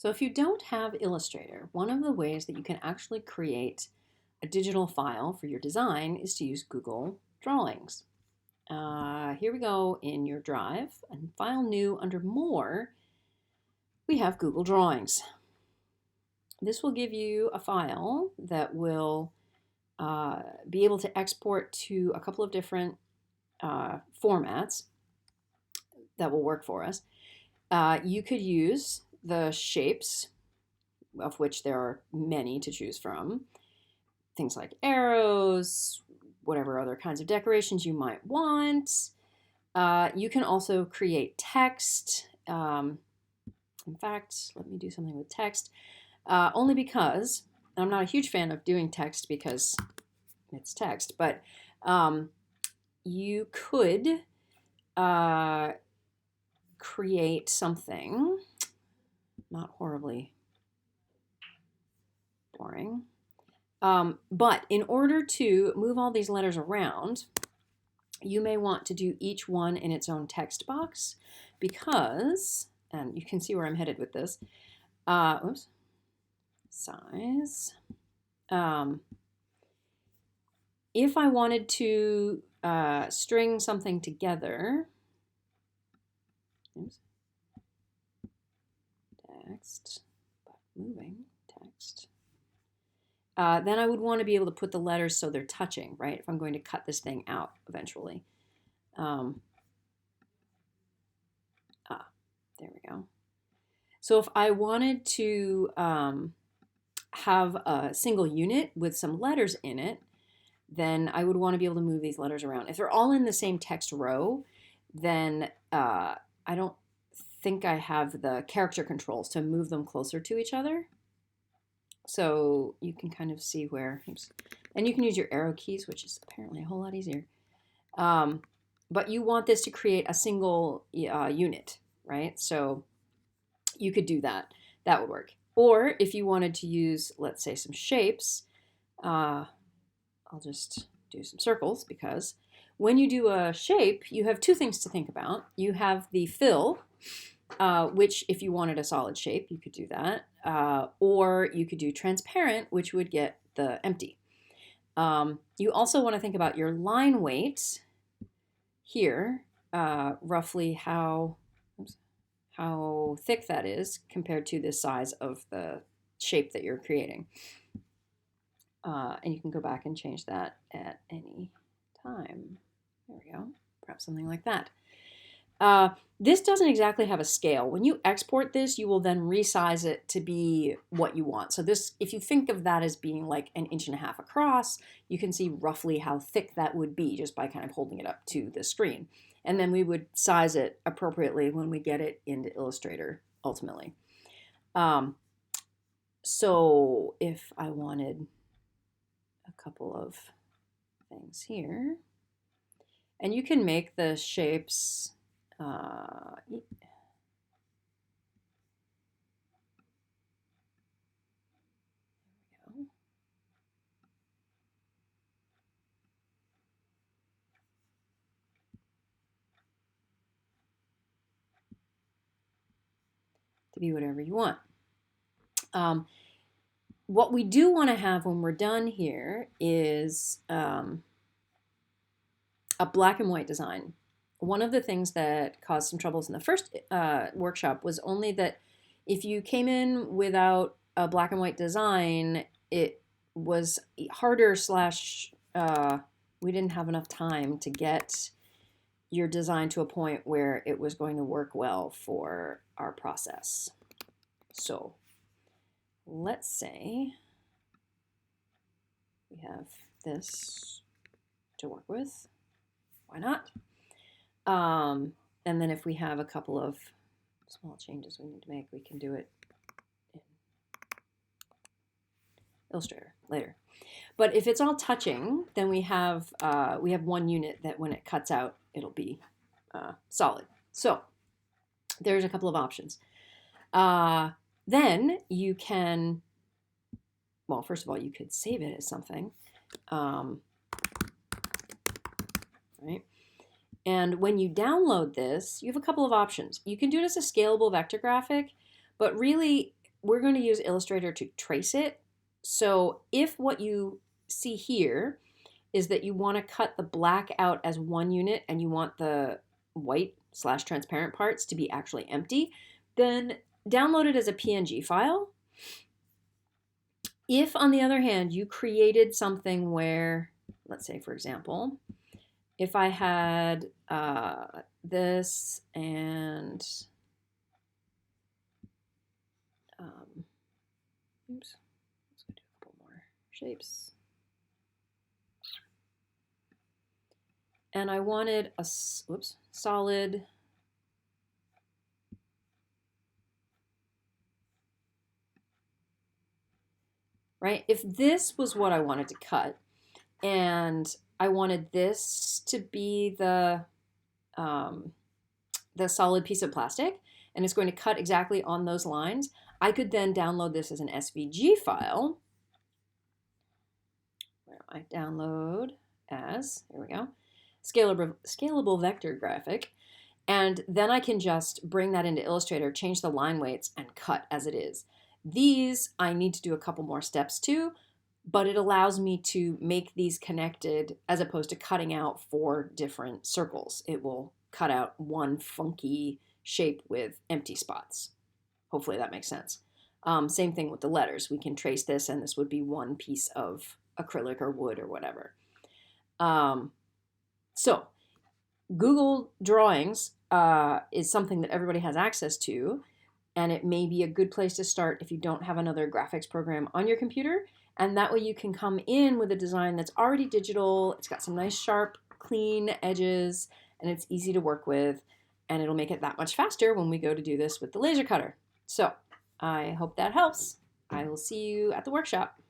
So if you don't have Illustrator, one of the ways that you can actually create a digital file for your design is to use Google Drawings. Here we go in your Drive, and File New under More, we have Google Drawings. This will give you a file that will be able to export to a couple of different formats that will work for us. You could use the shapes, of which there are many to choose from. Things like arrows, whatever other kinds of decorations you might want. You can also create text. In fact, let me do something with text. Only because I'm not a huge fan of doing text because it's text, but you could create something not horribly boring. But in order to move all these letters around, you may want to do each one in its own text box because, and you can see where I'm headed with this, oops, size. If I wanted to string something together, oops, text, but moving text, then I would want to be able to put the letters so they're touching, right? If I'm going to cut this thing out eventually. There we go. So if I wanted to have a single unit with some letters in it, then I would want to be able to move these letters around. If they're all in the same text row, then I don't think I have the character controls to move them closer to each other. So you can kind of see where, oops, and you can use your arrow keys, which is apparently a whole lot easier. But you want this to create a single unit, right? So you could do that. That would work. Or if you wanted to use, let's say, some shapes, I'll just do some circles because when you do a shape, you have two things to think about. You have the fill, which if you wanted a solid shape, you could do that. Or you could do transparent, which would get the empty. You also want to think about your line weight here, roughly how thick that is compared to the size of the shape that you're creating. And you can go back and change that at any time. There we go. Perhaps something like that. This doesn't exactly have a scale. When you export this, you will then resize it to be what you want. So this, if you think of that as being like 1.5 inches across, you can see roughly how thick that would be just by kind of holding it up to the screen. And then we would size it appropriately when we get it into Illustrator ultimately. So if I wanted a couple of things here, and you can make the shapes to be whatever you want. What we do want to have when we're done here is a black and white design. One of the things that caused some troubles in the first workshop was only that if you came in without a black and white design, it was harder slash we didn't have enough time to get your design to a point where it was going to work well for our process. So let's say we have this to work with. Why not? And then if we have a couple of small changes we need to make, we can do it in Illustrator later. But if it's all touching, then we have one unit that when it cuts out, it'll be solid. So there's a couple of options. Then you can, well, first of all, you could save it as something, right? And when you download this, you have a couple of options. You can do it as a scalable vector graphic, but really we're going to use Illustrator to trace it. So if what you see here is that you want to cut the black out as one unit and you want the white / transparent parts to be actually empty, then download it as a PNG file. If, on the other hand, you created something where, let's say, for example, if I had this and oops, let's do a couple more shapes. And I wanted a solid right? If this was what I wanted to cut, and I wanted this to be the solid piece of plastic, and it's going to cut exactly on those lines, I could then download this as an SVG file. Where I download as, here we go, scalable vector graphic. And then I can just bring that into Illustrator, change the line weights, and cut as it is. These I need to do a couple more steps to, but it allows me to make these connected as opposed to cutting out 4 different circles. It will cut out one funky shape with empty spots. Hopefully that makes sense. Same thing with the letters. We can trace this, and this would be one piece of acrylic or wood or whatever. So Google Drawings is something that everybody has access to, and it may be a good place to start if you don't have another graphics program on your computer. And that way you can come in with a design that's already digital. It's got some nice, sharp, clean edges, and it's easy to work with, and it'll make it that much faster when we go to do this with the laser cutter. So I hope that helps. I will see you at the workshop.